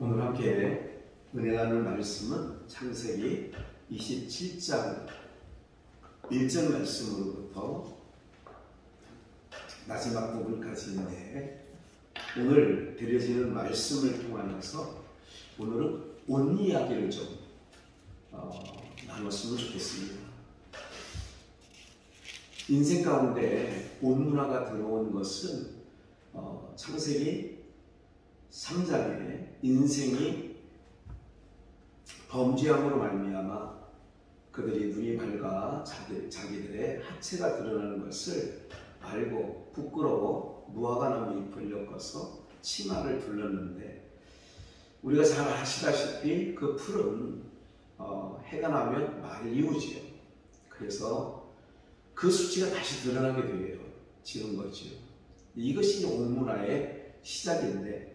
오늘 함께 은혜 나눌 말씀은 창세기 27장 1절 말씀으로부터 마지막 부분까지인데, 오늘 드려지는 말씀을 통하여서 오늘은 옷 이야기를 좀 나눴으면 좋겠습니다. 인생 가운데 옷 문화가 들어온 것은 창세기 3장에 인생이 범죄함으로 말미암아 그들이 눈이 밝아 자기들의 하체가 드러나는 것을 알고 부끄러워 무화과나무 잎을 엮어서 치마를 둘렀는데, 우리가 잘 아시다시피 그 풀은 해가 나면 말리우지요. 그래서 그 수치가 다시 드러나게 되어지는 거죠. 이것이 옷 문화의 시작인데,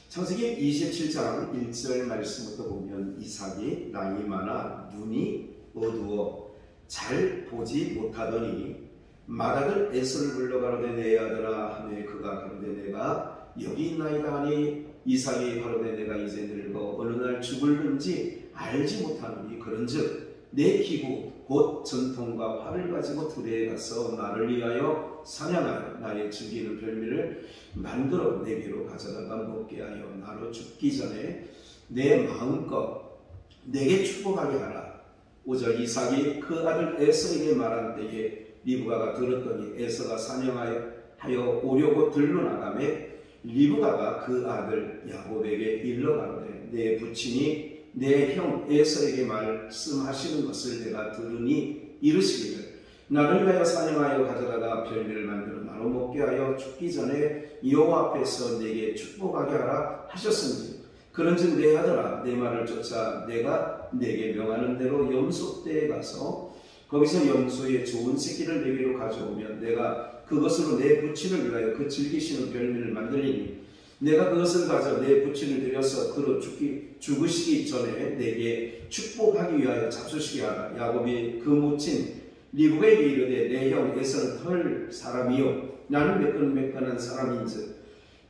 창세기 27장 1절 말씀부터 보면 이삭이 나이 많아 눈이 어두워 잘 보지 못하더니 맏아들 에서를 불러 가로되 내 아들아 하매 그가 가로되 내가 여기 있나이다 하니 이삭이 가로되 내가 이제 늙어 어느 날 죽을는지 알지 못하노니 그런즉 내 기구 곧 전통과 활을 가지고 들에 가서 나를 위하여 사냥하여 나의 즐기는 별미를 만들어 내게로 가져다가 먹게 하여 나로 죽기 전에 내 마음껏 내게 축복하게 하라. 5절 이삭이 그 아들 에서에게 말한 때에 리브가가 들었더니 에서가 사냥하여 오려고 들러 나가매 리브가가 그 아들 야곱에게 일러 가로되 내 부친이 내 형 에서에게 말씀하시는 것을 내가 들으니 이르시기를 나를 위하여 사냥하여 가져다가 별미를 만들어 나로 먹게 하여 죽기 전에 여호와 앞에서 내게 축복하게 하라 하셨은지, 그런즉 내 아들아 내 말을 쫓아 내가 내게 명하는 대로 염소떼에 가서 거기서 염소의 좋은 새끼를 내게로 가져오면 내가 그것으로 내 부친을 위하여 그 즐기시는 별미를 만들리니 내가 그것을 가져 내 부친을 들여서 그로 죽으시기 전에 내게 축복하기 위하여 잡수시게 하라. 야곱이 그 모친 리브가에게 이르되 내 형 에서는 털 사람이요 나는 매끈매끈한 사람인즉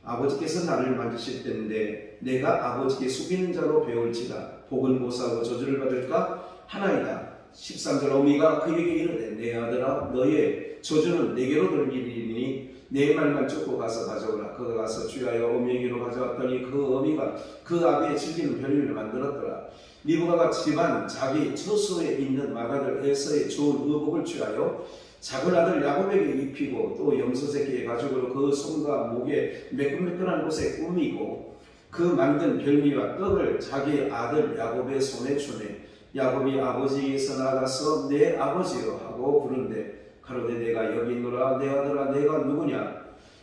아버지께서 나를 만드실 때인데 내가 아버지께 속이는 자로 배울지다. 복은 못사고 저주를 받을까 하나이다. 13절 어미가 그에게 이르되 내 아들아 너의 저주는 내게로 돌리리니 내 말만 쫓고 가서 가져오라. 그가 가서 주하여 어미에게로 가져왔더니 그 어미가 그 아비의 즐기는 별미를 만들었더라. 리브가가 집안 자기 처소에 있는 맏아들 에서의 좋은 의복을 취하여 작은 아들 야곱에게 입히고 또 염소새끼의 가죽으로 그 손과 목에 매끈매끈한 곳에 꾸미고 그 만든 별미와 떡을 자기 아들 야곱의 손에 주네. 야곱이 아버지에게서 나가서 내 아버지여 하고 부른데 가로되 내가 여기 있노라. 내 아들아 내가 누구냐.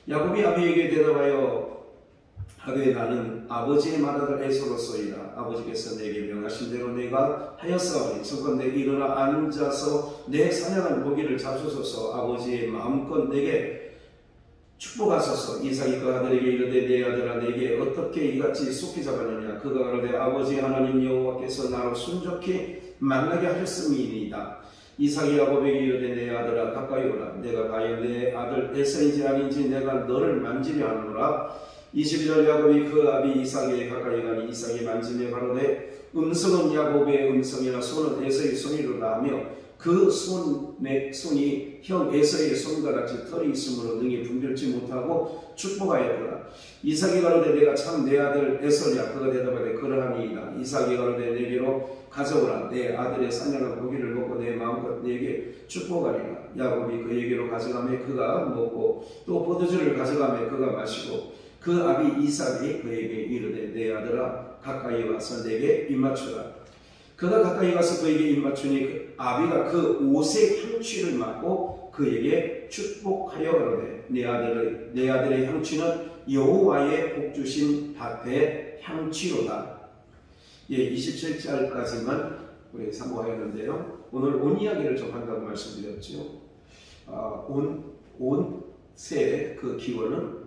야곱이 아비에게 대답하여 하되 나는 아버지의 맏아들 에서로소이다. 아버지께서 내게 명하신 대로 내가 하였사오니 청컨대 일어나 앉아서 내 사냥한 고기를 잡수소서. 아버지의 마음껏 내게 축복하소서. 이삭이 그 아들에게 이르되 내 아들아 내게 어떻게 이같이 속히 잡았느냐. 그가 가로되 아버지 하나님 여호와께서 나로 순족히 만나게 하셨음이니이다. 이삭이 야곱에게 이르되 내 아들아 가까이 오라. 내가 과연 내 아들 에서인지 아닌지 내가 너를 만지려 하노라. 22절 야곱이 그 아비 이삭에게 가까이 가니 이삭이 만지며 가로되 음성은 야곱의 음성이나 손은 에서의 손이로다 하며 그 손이 형 에서의 손과 같이 털이 있으므로 능히 분별치 못하고 축복하였더라. 이삭이 가로되 내가 참 내 아들 에서냐. 그가 대답하되 그러하니이다. 이삭이 가로되 내게로 가져오라. 내 아들의 사냥한 고기를 먹고 내 마음껏 내게 축복하리라. 야곱이 그에게로 가져가매 그가 먹고 또 포도주를 가져가매 그가 마시고 그 아비 이삭이 그에게 이르되 내 아들아 가까이 와서 내게 입맞추라. 그가 가까이 가서 그에게 입맞추니 아비가 그 옷의 향취를 맡고 그에게 축복하여 가로되 내 아들의 향취는 여호와의 복주신 밭의 향취로다. 27절까지만 우리 상고하였는데요. 오늘 온 이야기를 좀 한다고 말씀드렸죠. 온의 그 기원은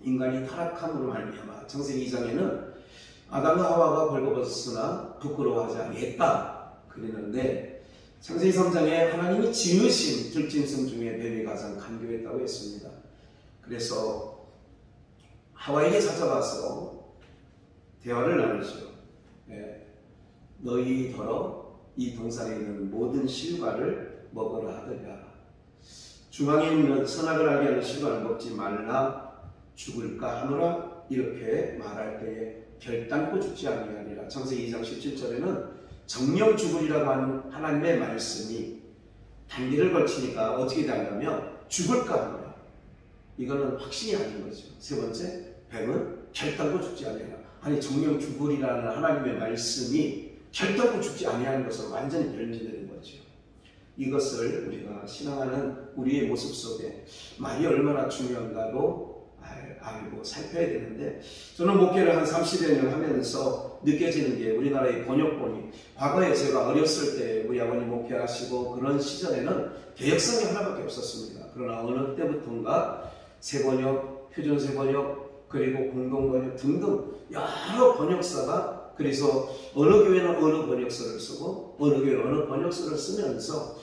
인간이 타락함으로 말미암아 창세기 2장에는 아담과 하와가 벌거벗었으나 부끄러워하지 아니했다 그랬는데, 창세기 3장에 하나님이 지으신 들짐승 중에 뱀이 가장 간교했다고 했습니다. 그래서 하와에게 찾아와서 대화를 나누죠. 예. 너희더러 이 동산에 있는 모든 실과를 먹으라 하더냐. 중앙에 있는 선악을 알게 하는 실과를 먹지 말라. 죽을까 하노라. 이렇게 말할 때에 결단코 죽지 아니하리라. 창세기 2장 17절에는 정령 죽으리라고 하는 하나님의 말씀이 단계를 걸치니까 어떻게 되냐면 죽을까 하노라. 이거는 확신이 아닌 거죠. 세 번째, 뱀은 결단코 죽지 아니하라. 아니 정령 죽으리라는 하나님의 말씀이 결단코 죽지 아니하는 것으로 완전히 변질되는 거죠. 이것을 우리가 신앙하는 우리의 모습 속에 말이 얼마나 중요한가도 알고 살펴야 되는데, 저는 목회를 한 30여 년 하면서 느껴지는 게 우리나라의 번역본이, 과거에 제가 어렸을 때 우리 아버님 목회하시고 그런 시절에는 개혁성이 하나밖에 없었습니다. 그러나 어느 때부터인가 새번역, 표준새번역, 그리고 공동번역 등등 여러 번역사가, 그래서 어느 교회는 어느 번역서를 쓰고 어느 교회는 어느 번역서를 쓰면서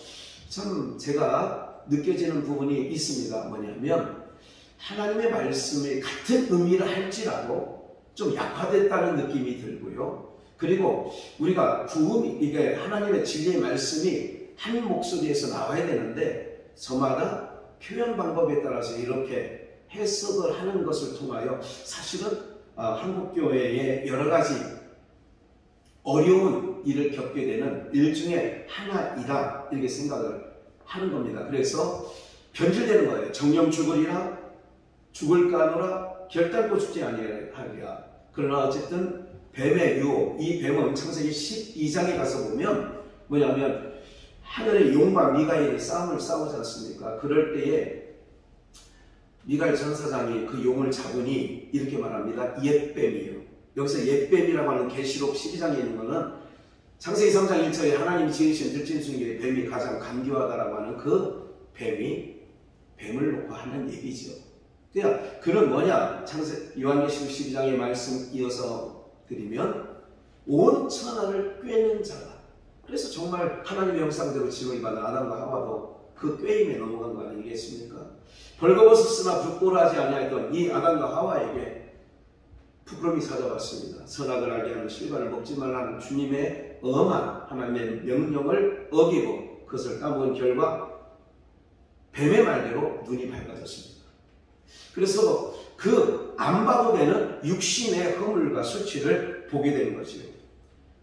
참 제가 느껴지는 부분이 있습니다. 뭐냐면 하나님의 말씀이 같은 의미를 할지라도 좀 약화됐다는 느낌이 들고요. 그리고 우리가 구음이, 이게 하나님의 진리의 말씀이 한 목소리에서 나와야 되는데 저마다 표현 방법에 따라서 이렇게 해석을 하는 것을 통하여 사실은 한국교회의 여러 가지 어려운 일을 겪게 되는 일 중에 하나이다, 이렇게 생각을 하는 겁니다. 그래서 변질되는 거예요. 정령 죽으리라, 죽을까 하노라, 결단코 죽지 아니하리라. 그러나 어쨌든 뱀의 유혹, 이 뱀은 창세기 12장에 가서 보면 뭐냐면 하늘의 용과 미가엘이 싸움을 싸우지 않습니까? 그럴 때에 미가엘 전사장이 그 용을 잡으니 이렇게 말합니다. 옛뱀이요. 여기서 옛뱀이라고 하는 계시록 12장에 있는 것은 창세기 3장 1절에 하나님이 지으신 들짐승 중에 뱀이 가장 간교하다라고 하는 그 뱀을 놓고 하는 얘기죠. 그러니까 그는 뭐냐? 요한계시록 12장의 말씀 이어서 드리면 온 천하를 꿰는 자다. 그래서 정말 하나님의 형상대로 지음을 받은 아담과 하와도 그 꿰임에 넘어간 거 아니겠습니까? 벌거벗었으나 부끄러워하지 아니하였던 이 아담과 하와에게 부끄러움이 찾아왔습니다. 선악을 알게 하는 실과를 먹지 말라는 주님의 엄한 하나님의 명령을 어기고 그것을 까먹은 결과 뱀의 말대로 눈이 밝아졌습니다. 그래서 그 안 봐도 되는 육신의 허물과 수치를 보게 되는 거죠.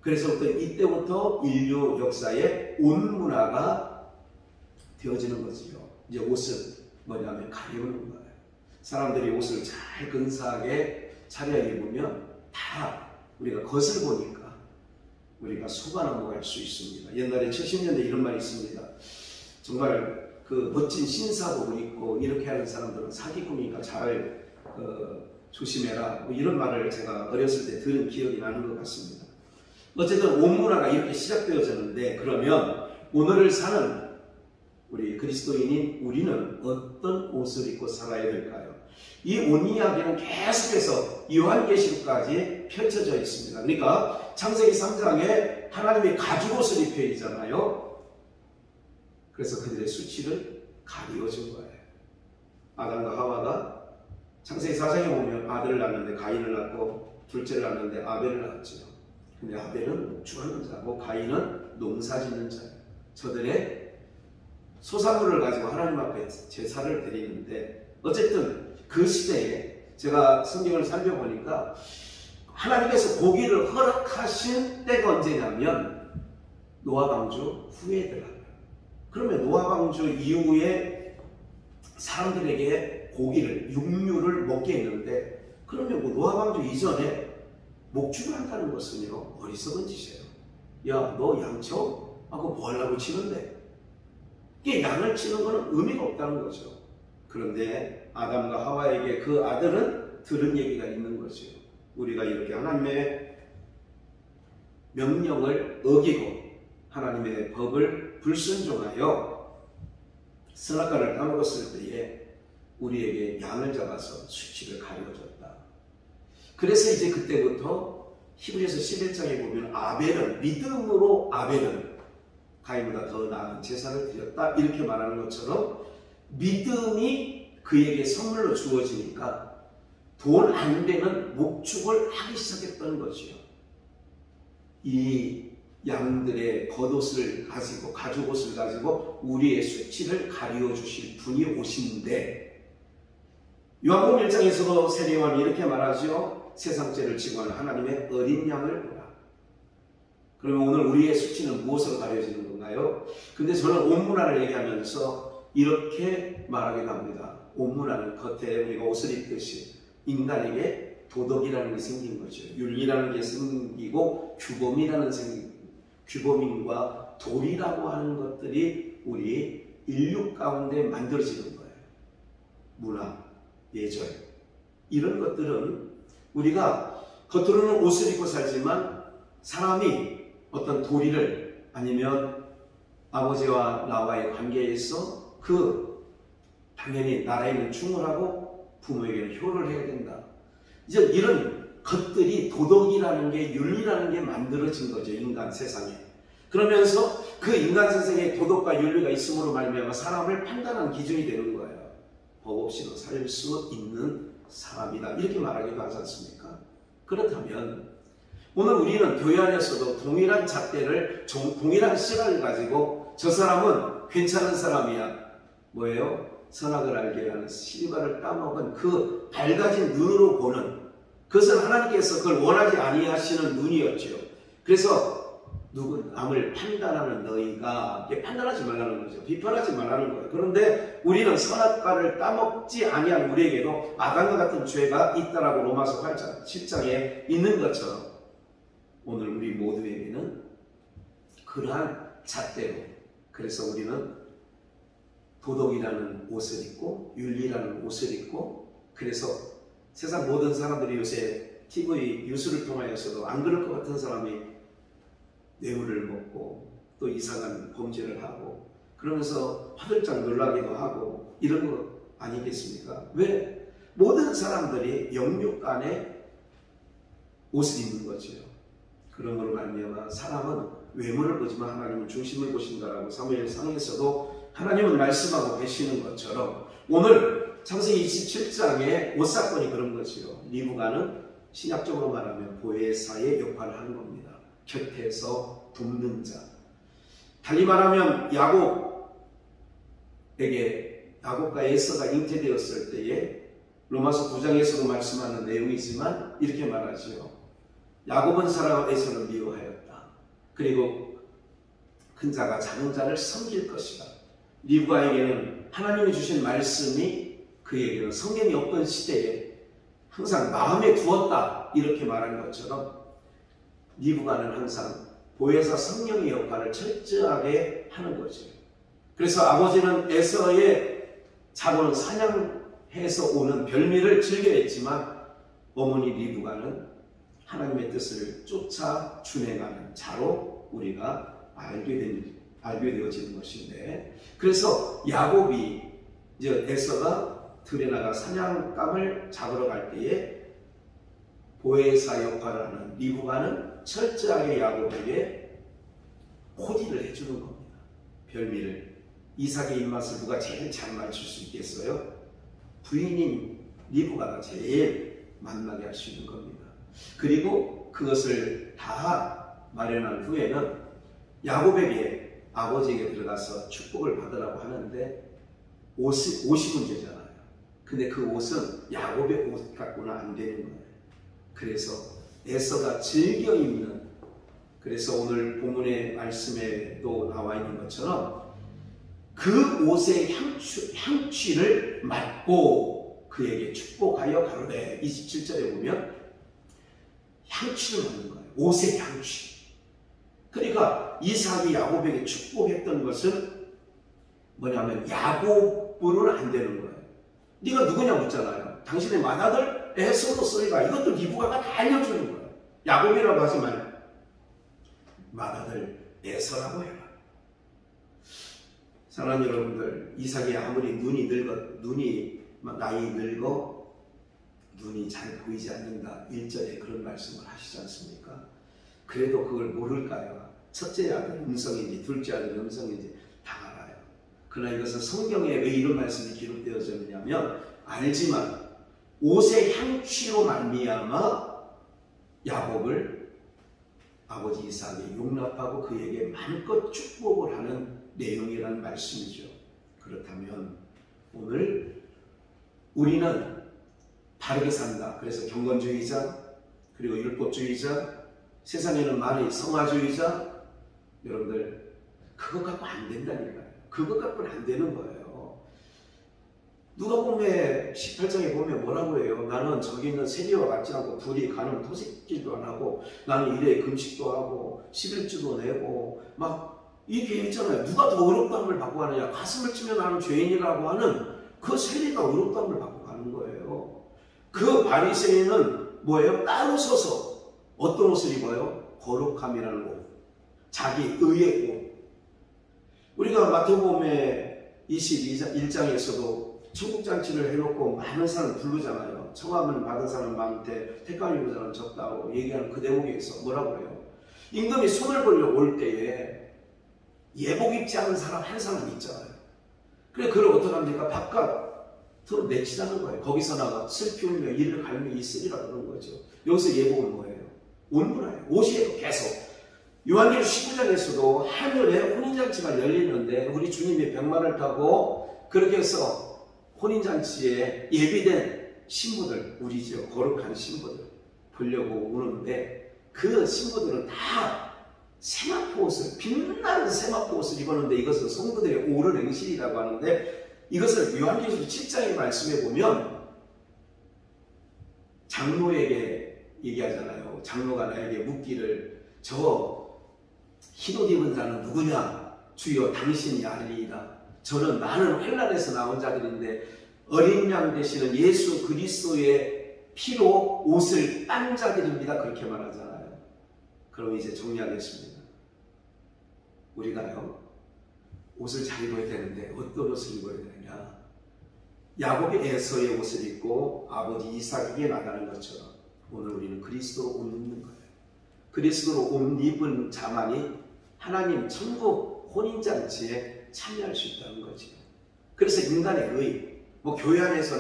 그래서부터 이때부터 인류 역사의 온 문화가 되어지는 거지요. 이제 옷은 뭐냐면 가리우는 거예요. 사람들이 옷을 잘 근사하게 차려 입으면 다 우리가 겉을 보니까 우리가 속아 넘어갈 수 있습니다. 옛날에 70년대 이런 말이 있습니다. 정말 그 멋진 신사복을 입고 이렇게 하는 사람들은 사기꾼이니까 잘 조심해라, 뭐 이런 말을 제가 어렸을 때 들은 기억이 나는 것 같습니다. 어쨌든 옷 문화가 이렇게 시작되어졌는데, 그러면 오늘을 사는 우리 그리스도인인 우리는 어떤 옷을 입고 살아야 될까요? 이 옷 이야기는 계속해서 요한계시록까지 펼쳐져 있습니다. 그러니까 창세기 3장에 하나님이 가죽옷을 입혀 있잖아요. 그래서 그들의 수치를 가리워준 거예요. 아담과 하와가 창세기 4장에 보면 아들을 낳았는데 가인을 낳고 둘째를 낳았는데 아벨을 낳았죠. 근데 아벨은 목축하는 자고 가인은 농사짓는 자예요. 저들의 소산물을 가지고 하나님 앞에 제사를 드리는데, 어쨌든 그 시대에 제가 성경을 살펴보니까 하나님께서 고기를 허락하신 때가 언제냐면 노아 방주 후에더라고요. 그러면 노아 방주 이후에 사람들에게 고기를, 육류를 먹게 했는데, 그러면 뭐 노아 방주 이전에 목축을 한다는 것은요, 어리석은 짓이에요. 야, 너 양쳐? 그거 뭐 하려고 치는데? 이게 양을 치는 거는 의미가 없다는 거죠. 그런데 아담과 하와에게 그 아들은 들은 얘기가 있는 거죠. 우리가 이렇게 하나님의 명령을 어기고 하나님의 법을 불순종하여 선악과를 따먹었을 때에 우리에게 양을 잡아서 수치를 가려줬다. 그래서 이제 그때부터 히브리서 11장에 보면 아벨은, 믿음으로 아벨은 가인보다 더 나은 제사를 드렸다, 이렇게 말하는 것처럼 믿음이 그에게 선물로 주어지니까 돈 안 되는 목축을 하기 시작했던 거지요. 이 양들의 겉옷을 가지고 가죽옷을 가지고 우리의 수치를 가리워 주실 분이 오신데, 요한복음 1장에서도 세례요한이 이렇게 말하죠. 세상죄를 지고 하는 하나님의 어린 양을 보라. 그러면 오늘 우리의 수치는 무엇으로 가려지는 건가요? 근데 저는 온문화를 얘기하면서 이렇게 말하기도 합니다. 온문화는 겉에 우리가 옷을 입듯이 인간에게 도덕이라는 게 생긴 거죠. 윤리라는 게 생기고 규범인과 도리라고 하는 것들이 우리 인류 가운데 만들어지는 거예요. 문화, 예절, 이런 것들은 우리가 겉으로는 옷을 입고 살지만 사람이 어떤 도리를, 아니면 아버지와 나와의 관계에서 당연히 나라에는 충을하고 부모에게는 효를 해야 된다. 이제 이런 것들이 도덕이라는 게, 윤리라는 게 만들어진 거죠. 인간 세상에. 그러면서 그 인간 세상에 도덕과 윤리가 있음으로 말미암아 사람을 판단하는 기준이 되는 거예요. 법 없이도 살 수 있는 사람이다, 이렇게 말하기도 하지 않습니까? 그렇다면 오늘 우리는 교회 안에서도 동일한 잣대를, 동일한 시각을 가지고 저 사람은 괜찮은 사람이야, 뭐예요? 선악을 알게 하는 실과를 따먹은 그 밝아진 눈으로 보는, 그것은 하나님께서 그걸 원하지 아니하시는 눈이었죠. 그래서 남을 판단하는 너희가, 판단하지 말라는 거죠. 비판하지 말라는 거예요. 그런데 우리는 선악과를 따먹지 아니한 우리에게도 아담과 같은 죄가 있다라고 로마서 8장 7장에 있는 것처럼 오늘 우리 모두에게는 그러한 잣대로, 그래서 우리는 도덕이라는 옷을 입고 윤리라는 옷을 입고, 그래서 세상 모든 사람들이 요새 TV 뉴스를 통하여서도 안 그럴 것 같은 사람이 뇌물을 먹고 또 이상한 범죄를 하고 그러면서 화들짝 놀라기도 하고 이런 거 아니겠습니까? 왜? 모든 사람들이 영육간에 옷을 입는 거죠. 그런 걸로 말미암아 사람은 외모를 보지만 하나님은 중심을 보신다라고 사무엘상에서도 하나님은 말씀하고 계시는 것처럼 오늘 창세기 27장의 옷 사건이 그런 거지요. 리브가는 신약적으로 말하면 보혜사의 역할을 하는 겁니다. 곁에서 돕는 자. 달리 말하면 야곱과 에서가 잉태되었을 때에 로마서 9장에서도 말씀하는 내용이지만 이렇게 말하지요. 야곱은 사랑하고 에서는 미워하였다. 그리고 큰 자가 작은 자를 섬길 것이다. 리브가에게는 하나님이 주신 말씀이 그에게는 성경이 없던 시대에 항상 마음에 두었다, 이렇게 말하는 것처럼 리브가는 항상 보혜사 성령의 역할을 철저하게 하는 거죠. 그래서 아버지는 에서의 자고는 사냥해서 오는 별미를 즐겨했지만 어머니 리브가는 하나님의 뜻을 쫓아 준행하는 자로 우리가 알게 되어지는 것인데, 그래서 야곱이 이제 에서가 들에 나가 사냥감을 잡으러 갈 때에 보혜사 역할을 하는 리브가는 철저하게 야곱에게 코디를 해주는 겁니다. 별미를. 이삭의 입맛을 누가 제일 잘 맞출 수 있겠어요? 부인인 리브가가 제일 만나게 할 수 있는 겁니다. 그리고 그것을 다 마련한 후에는 야곱에게, 아버지에게 들어가서 축복을 받으라고 하는데 옷이 문제잖아요. 근데 그 옷은 야곱의 옷 갖고는 안 되는 거예요. 그래서 에서가 즐겨 입는, 그래서 오늘 본문의 말씀에도 나와 있는 것처럼 그 옷의 향취를 맡고 그에게 축복하여 가로되, 27절에 보면 향취를 맡는 거예요. 옷의 향취. 그러니까 이삭이 야곱에게 축복했던 것은 뭐냐면 야곱으로는 안 되는 거예요. 네가 누구냐 묻잖아요. 당신의 맏아들 에서로서이가, 이것도 리브가가 다 알려주는 거예요. 야곱이라고 하지 말고 맏아들 에서라고 해라. 사랑하는 여러분들, 이삭이 아무리 나이 늙어 눈이 잘 보이지 않는다, 1절에 그런 말씀을 하시지 않습니까? 그래도 그걸 모를까요? 첫째 아들 음성인지 둘째 아들 음성인지 다 알아요. 그러나 이것은 성경에 왜 이런 말씀이 기록되어졌느냐면, 알지만 옷의 향취로 말미암아 야곱을 아버지 이삭이 용납하고 그에게 마음껏 축복을 하는 내용이라는 말씀이죠. 그렇다면 오늘 우리는 바르게 산다. 그래서 경건주의자, 그리고 율법주의자, 세상에는 많이 성화주의자, 여러분들 그것 갖고 안 된다니까요. 그것 갖고는 안 되는 거예요. 누가복음의 18장에 보면 뭐라고 해요? 나는 저기 있는 세리와 같지 않고 불이 가는 토식질도 안 하고 나는 일에 금식도 하고 11주도 내고 막 이렇게 했잖아요. 누가 더 의롭다함을 받고 가느냐? 가슴을 치며 나는 죄인이라고 하는 그 세리가 의롭다함을 받고 가는 거예요. 그 바리새인은 뭐예요? 따로 서서 어떤 옷을 입어요? 거룩함이라는 옷, 자기 의의 옷. 우리가 마태복음의 21장에서도 천국잔치를 해놓고 많은 사람 부르잖아요. 청함을 받은 사람 많은데 택함을 입은 사람 적다고 얘기하는 그 대목에서 뭐라고 해요? 임금이 손을 벌려 올 때에 예복 입지 않은 사람 한 사람 있잖아요. 그래 그걸 어떻게 합니까? 바깥으로 내치자는 거예요. 거기서 나가 슬피 울며 이를 갈며 있으리라 그러는 거죠. 여기서 예복은 뭐예요? 옷 문화예요. 옷이에요. 계속. 요한계시록 19장에서도 하늘에 혼인잔치가 열리는데 우리 주님이 백마를 타고 그렇게 해서 혼인잔치에 예비된 신부들, 우리죠. 거룩한 신부들 보려고 오는데 그 신부들은 다 세마포 옷을, 빛나는 세마포 옷을 입었는데 이것은 성도들의 옳은 행실이라고 하는데 이것을 요한계시록 7장의 말씀에 보면 장로에게 얘기하잖아요. 장로가 나에게 묻기를 저 흰옷 입은 자는 누구냐? 주여 당신이 알리이다. 나는 환난에서 나온 자들인데 어린 양 되시는 예수 그리스도의 피로 옷을 딴 자들입니다. 그렇게 말하잖아요. 그럼 이제 정리하겠습니다. 우리가요 옷을 잘 입어야 되는데 어떤 옷을 입어야 되느냐? 야곱이 에서의 옷을 입고 아버지 이삭에게 나가는 것처럼 오늘 우리는 그리스도로 옷 입는 거예요. 그리스도로 옷 입은 자만이 하나님 천국 혼인잔치에 참여할 수 있다는 거죠. 그래서 인간의 의, 교회 안에서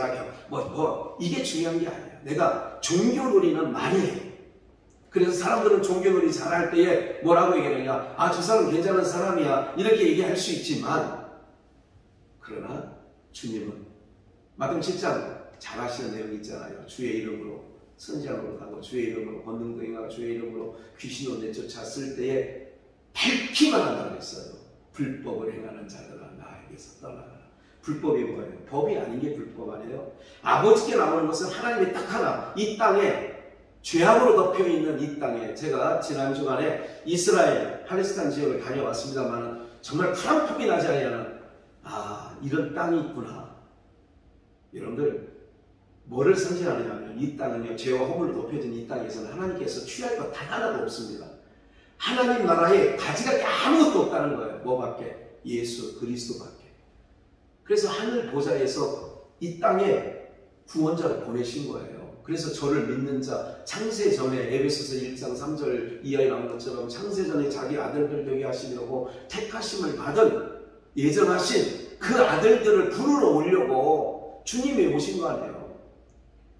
이게 중요한 게 아니야. 내가 종교놀이는 많이 해. 그래서 사람들은 종교놀이 잘할 때에 뭐라고 얘기하느냐? 아, 저 사람 괜찮은 사람이야. 이렇게 얘기할 수 있지만, 그러나 주님은 마태복음 7장 잘 아시는 내용이 있잖아요. 주의 이름으로 선지자로 가고 주의 이름으로 권능도 행하고 주의 이름으로 귀신을 내쫓았을 때에 밝히만 한다고 했어요. 불법을 행하는 자들아 나에게서 떠나가라. 불법이 뭐예요? 법이 아닌 게 불법 아니에요? 아버지께 나오는 것은 하나님의 딱 하나, 이 땅에 죄악으로 덮여있는 이 땅에 제가 지난 주간에 이스라엘 팔레스타인 지역을 다녀왔습니다만 정말 푸랑풍이 나지 않는 이런 땅이 있구나. 여러분들 뭐를 선지하느냐면 이 땅은요 죄와 허물로 덮여진 이 땅에서는 하나님께서 취할 것 단 하나도 없습니다. 하나님 나라에 가지가 아무것도 없다는 거예요. 뭐밖에? 예수 그리스도밖에. 그래서 하늘 보좌에서 이 땅에 구원자를 보내신 거예요. 그래서 저를 믿는 자, 창세전에 에베소서 1장 3절 이하에 나온 것처럼 창세전에 자기 아들들 되게 하시려고 택하심을 받은 예정하신 그 아들들을 부르러 오려고 주님이 오신 거 아니에요.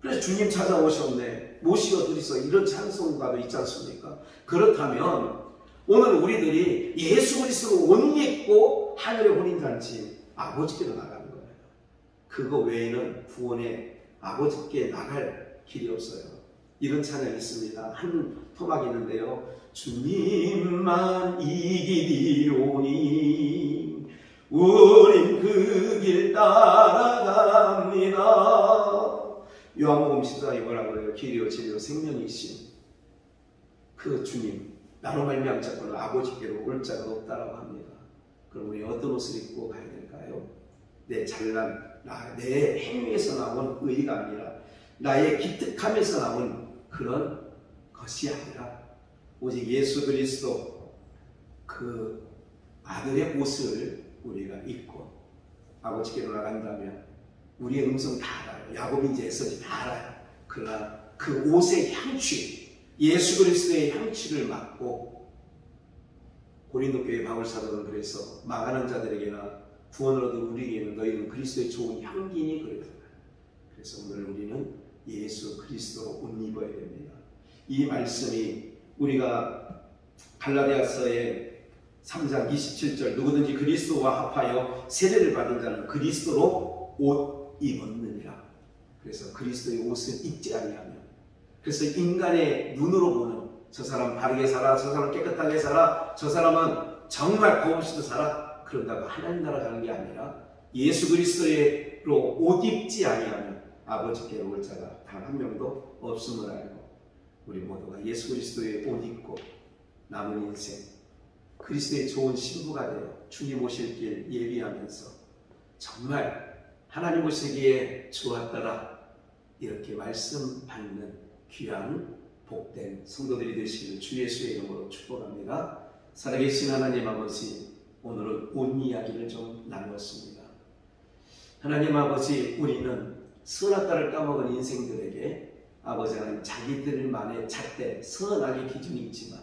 그래서 주님 찾아오셨네. 모시어 드리소 이런 찬송가도 있지 않습니까? 그렇다면 오늘 우리들이 예수 그리스도로 옷 입고 하늘의 혼인잔치 아버지께로 나가는 거예요. 그거 외에는 구원에 아버지께 나갈 길이 없어요. 이런 찬양이 있습니다. 한 토막이 있는데요. 주님만 이 길이오니 우린 그 길 따라갑니다. 요한복음 14장에 뭐라고 그래요? 길이요 진리요 생명이신 그 주님 나로 말미암지 않고는 아버지께로 올 자가 없다라고 합니다. 그럼 우리 어떤 옷을 입고 가야 될까요? 내 잘난 내 행위에서 나온 의가 아니라 나의 기특함에서 나온 그런 것이 아니라 오직 예수 그리스도 그 아들의 옷을 우리가 입고 아버지께로 나간다면 우리의 음성 다 알아요. 야곱인지 에서인지 다 알아요. 그러나 그 옷의 향취, 예수 그리스도의 향취를 맡고 고린도 교회 바울사도는 그래서 망하는 자들에게나 구원을 얻은 우리에게는 너희는 그리스도의 좋은 향기니 그랬잖아요. 그래서 오늘 우리는 예수 그리스도로 옷 입어야 됩니다. 이 말씀이 우리가 갈라디아서의 3장 27절 누구든지 그리스도와 합하여 세례를 받은 자는 그리스도로 옷 입었느니라. 그래서 그리스도의 옷을 입지 아니하며, 그래서 인간의 눈으로 보는 저 사람 바르게 살아, 저 사람 깨끗하게 살아, 저 사람은 정말 겁없이도 살아, 그런다고 하나님 나라 가는 게 아니라 예수 그리스도로 옷 입지 아니하며 아버지께 올 자가 단 한 명도 없음을 알고 우리 모두가 예수 그리스도의 옷 입고 남은 인생 그리스도의 좋은 신부가 되어 주님 오실 길 예비하면서 정말 하나님 오시기에 좋았더라 이렇게 말씀 받는 귀한 복된 성도들이 되시기를 주 예수의 이름으로 축복합니다. 살아계신 하나님 아버지, 오늘은 옷 이야기를 좀 나누었습니다. 하나님 아버지, 우리는 선악과를 까먹은 인생들에게 아버지 하나님 자기들만의 잣대 선악의 기준이 있지만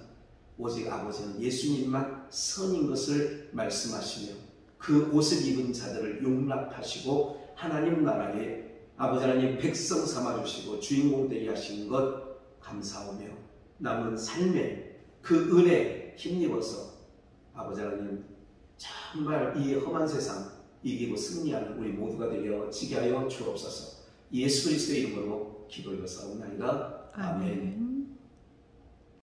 오직 아버지는 예수님만 선인 것을 말씀하시며 그 옷을 입은 자들을 용납하시고 하나님 나라에 아버지 하나님 백성 삼아주시고 주인공 되게 하신 것 감사하며 남은 삶에 그 은혜 힘입어서 아버지 하나님 정말 이 험한 세상 이기고 승리하는 우리 모두가 되게 하여 주옵소서. 예수 그리스도의 이름으로 기도하옵나이다. 아멘.